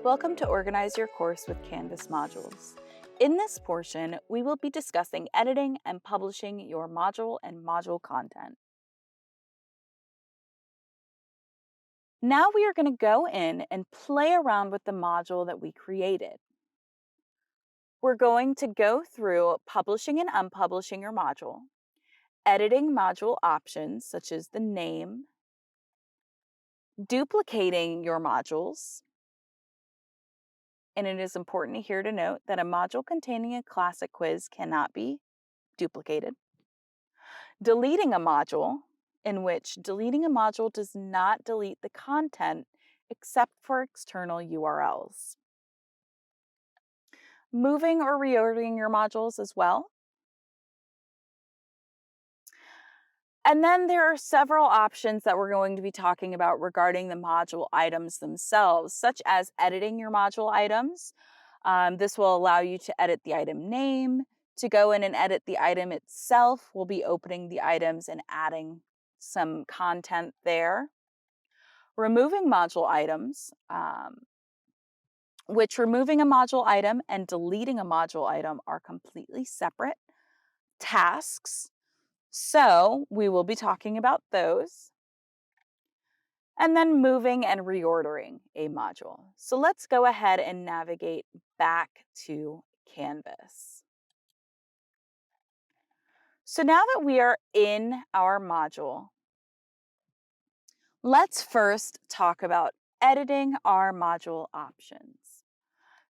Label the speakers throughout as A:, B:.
A: Welcome to Organize Your Course with Canvas modules. In this portion, we will be discussing editing and publishing your module and module content. Now we are going to go in and play around with the module that we created. We're going to go through publishing and unpublishing your module, editing module options such as the name, duplicating your modules, and it is important here to note that a module containing a classic quiz cannot be duplicated. Deleting a module, in which deleting a module does not delete the content except for external URLs. Moving or reordering your modules as well. And then there are several options that we're going to be talking about regarding the module items themselves, such as editing your module items. This will allow you to edit the item name. To go in and edit the item itself, we'll be opening the items and adding some content there. Removing module items, which removing a module item and deleting a module item are completely separate tasks. So we will be talking about those. And then moving and reordering a module. So let's go ahead and navigate back to Canvas. So now that we are in our module, let's first talk about editing our module options.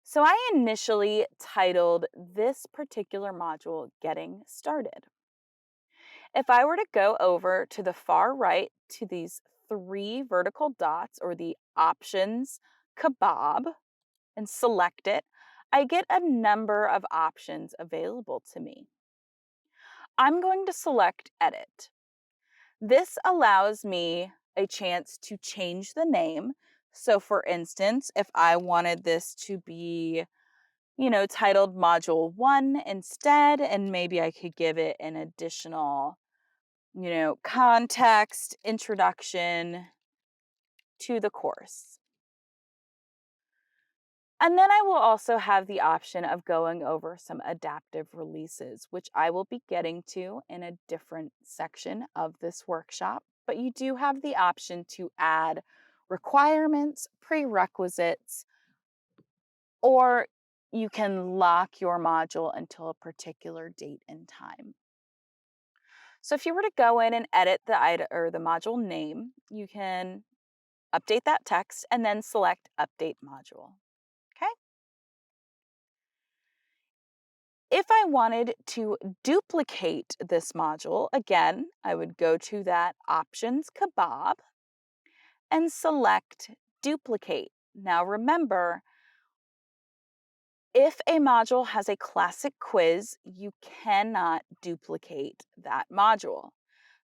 A: So I initially titled this particular module Getting Started. If I were to go over to the far right to these three vertical dots or the options kebab and select it, I get a number of options available to me. I'm going to select edit. This allows me a chance to change the name. So for instance, if I wanted this to be, titled Module 1 instead, and maybe I could give it an additional, context, introduction to the course. And then I will also have the option of going over some adaptive releases, which I will be getting to in a different section of this workshop. But you do have the option to add requirements, prerequisites, or you can lock your module until a particular date and time. So if you were to go in and edit the item or the module name, you can update that text and then select Update Module. Okay? If I wanted to duplicate this module, again, I would go to that Options Kebab and select Duplicate. Now remember, if a module has a classic quiz, you cannot duplicate that module.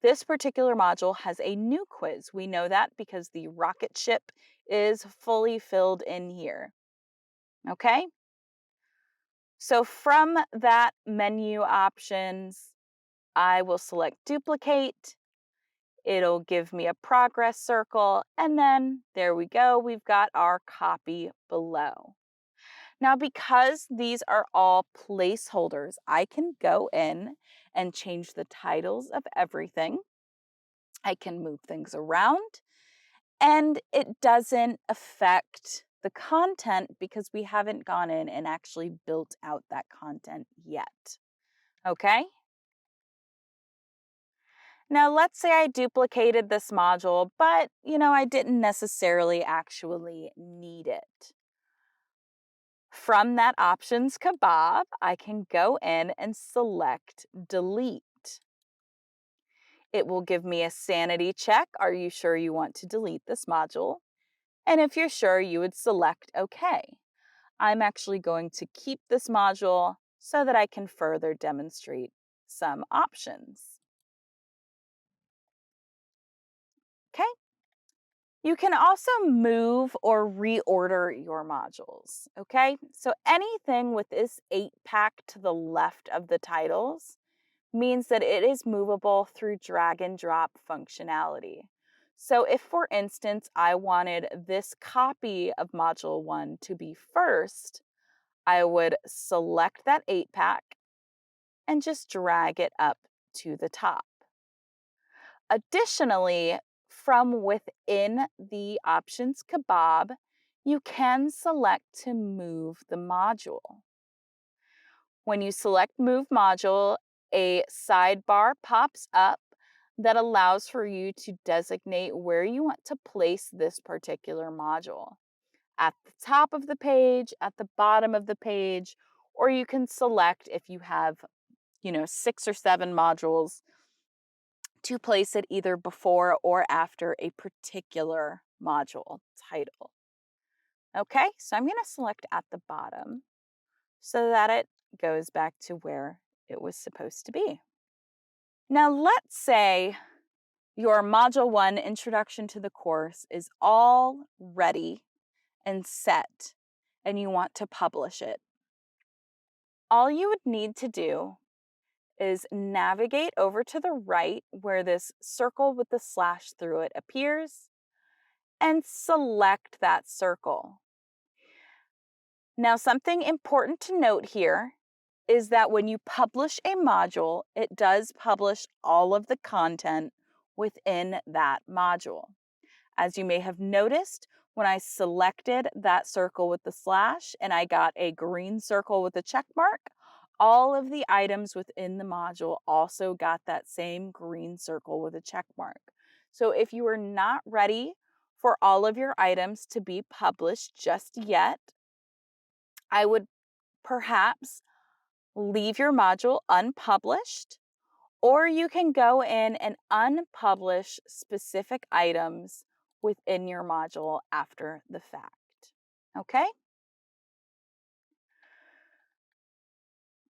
A: This particular module has a new quiz. We know that because the rocket ship is fully filled in here. Okay? So from that menu options, I will select duplicate. It'll give me a progress circle, and then there we go. We've got our copy below. Now, because these are all placeholders, I can go in and change the titles of everything. I can move things around, and it doesn't affect the content because we haven't gone in and actually built out that content yet. Okay? Now, let's say I duplicated this module, but, I didn't necessarily actually need it. From that options kebab, I can go in and select delete. It will give me a sanity check. Are you sure you want to delete this module? And if you're sure, you would select OK. I'm actually going to keep this module so that I can further demonstrate some options. Okay. You can also move or reorder your modules, okay? So anything with this 8-pack to the left of the titles means that it is movable through drag and drop functionality. So if, for instance, I wanted this copy of Module 1 to be first, I would select that 8-pack and just drag it up to the top. Additionally, from within the Options kebab, you can select to move the module. When you select Move Module, a sidebar pops up that allows for you to designate where you want to place this particular module. At the top of the page, at the bottom of the page, or you can select if you have, 6 or 7 modules to place it either before or after a particular module title. Okay, so I'm going to select at the bottom so that it goes back to where it was supposed to be. Now, let's say your Module 1 Introduction to the course is all ready and set, and you want to publish it. All you would need to do is navigate over to the right where this circle with the slash through it appears and select that circle. Now, something important to note here is that when you publish a module, it does publish all of the content within that module. As you may have noticed, when I selected that circle with the slash and I got a green circle with a check mark, all of the items within the module also got that same green circle with a check mark. So if you are not ready for all of your items to be published just yet, I would perhaps leave your module unpublished, or you can go in and unpublish specific items within your module after the fact. Okay?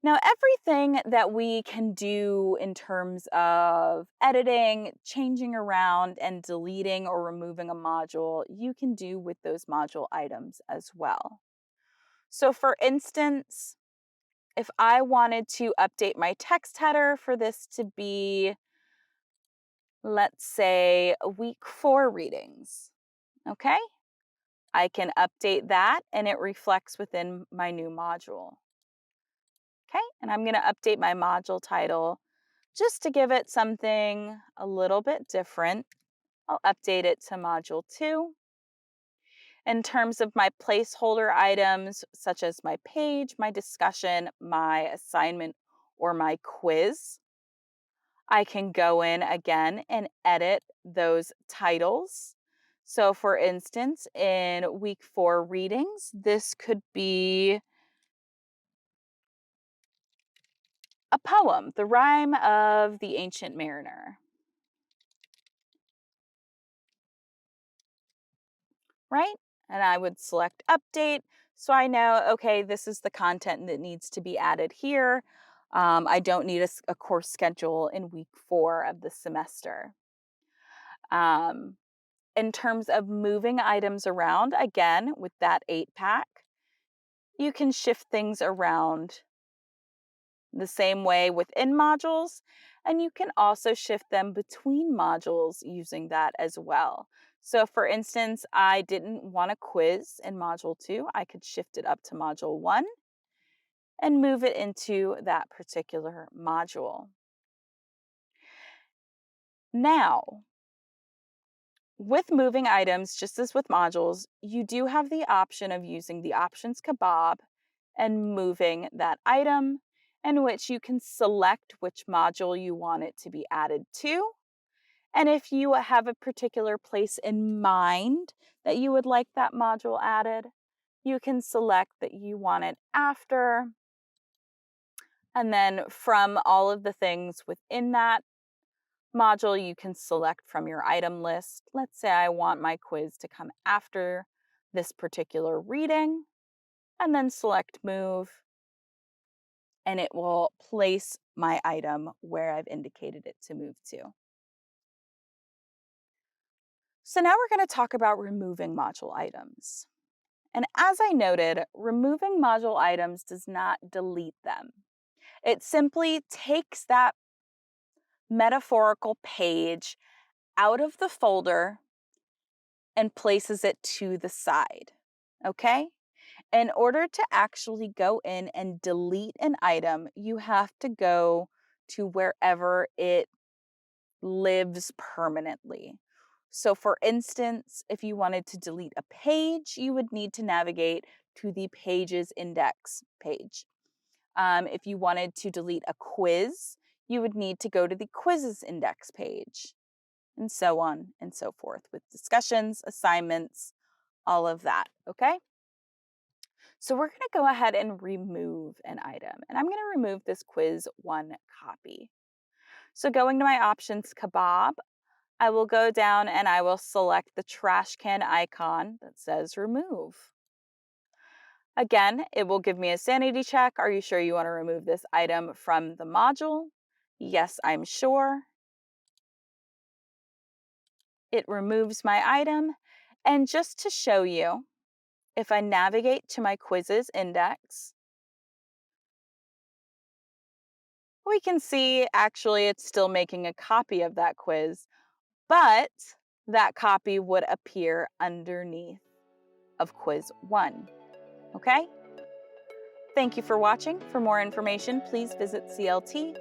A: Now, everything that we can do in terms of editing, changing around, and deleting or removing a module, you can do with those module items as well. So, for instance, if I wanted to update my text header for this to be, let's say, week 4 readings, okay? I can update that and it reflects within my new module. Okay, and I'm going to update my module title just to give it something a little bit different. I'll update it to Module 2. In terms of my placeholder items, such as my page, my discussion, my assignment, or my quiz, I can go in again and edit those titles. So, for instance, in week 4 readings, this could be a poem, The Rhyme of the Ancient Mariner. Right? And I would select update. So I know, okay, this is the content that needs to be added here. I don't need a course schedule in week 4 of the semester. Um, in terms of moving items around, again, with that 8-pack, you can shift things around the same way within modules, and you can also shift them between modules using that as well. So for instance, I didn't want a quiz in module 2. I could shift it up to module 1 and move it into that particular module. Now, with moving items, just as with modules, you do have the option of using the Options kebab and moving that item, in which you can select which module you want it to be added to. And if you have a particular place in mind that you would like that module added, you can select that you want it after. And then from all of the things within that module, you can select from your item list. Let's say I want my quiz to come after this particular reading, and then select Move, and it will place my item where I've indicated it to move to. So now we're going to talk about removing module items. And as I noted, removing module items does not delete them. It simply takes that metaphorical page out of the folder and places it to the side. Okay? In order to actually go in and delete an item, you have to go to wherever it lives permanently. So, for instance, if you wanted to delete a page, you would need to navigate to the pages index page. If you wanted to delete a quiz, you would need to go to the quizzes index page, and so on and so forth with discussions, assignments, all of that. Okay? So, we're going to go ahead and remove an item, and I'm going to remove this quiz one copy. So, going to my options kebab, I will go down and I will select the trash can icon that says remove. Again, it will give me a sanity check. Are you sure you want to remove this item from the module? Yes, I'm sure. It removes my item. And just to show you, if I navigate to my quizzes index, we can see actually it's still making a copy of that quiz, but that copy would appear underneath of quiz 1. Okay? Thank you for watching. For more information, please visit clt.odu.edu.